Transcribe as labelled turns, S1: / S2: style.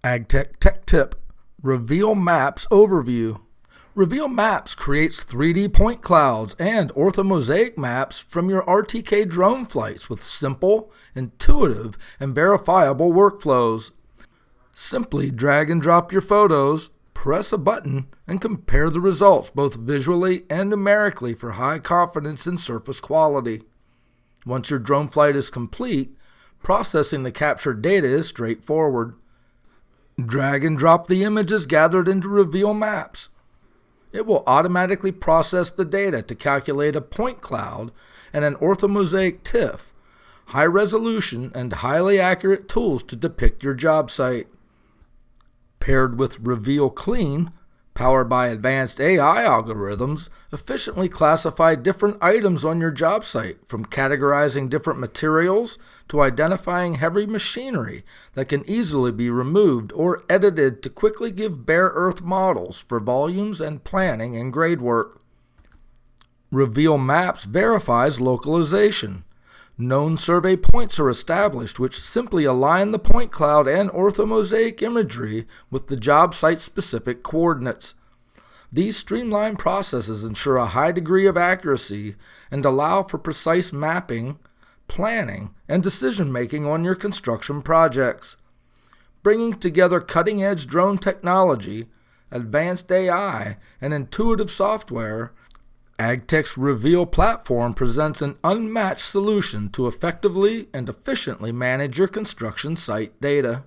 S1: AgTech Tech Tip: Reveal Maps Overview. Reveal Maps creates 3D point clouds and orthomosaic maps from your RTK drone flights with simple, intuitive, and verifiable workflows. Simply drag and drop your photos, press a button, and compare the results both visually and numerically for high confidence in surface quality. Once your drone flight is complete, processing the captured data is straightforward. Drag and drop the images gathered into Reveal Maps. It will automatically process the data to calculate a point cloud and an orthomosaic TIFF, high resolution and highly accurate tools to depict your job site. Paired with Reveal Clean, powered by advanced AI algorithms, efficiently classify different items on your job site, from categorizing different materials to identifying heavy machinery that can easily be removed or edited to quickly give bare earth models for volumes and planning and grade work. Reveal Maps verifies localization. Known survey points are established which simply align the point cloud and orthomosaic imagery with the job site-specific coordinates. These streamlined processes ensure a high degree of accuracy and allow for precise mapping, planning, and decision-making on your construction projects. Bringing together cutting-edge drone technology, advanced AI, and intuitive software, AgTech's Reveal platform presents an unmatched solution to effectively and efficiently manage your construction site data.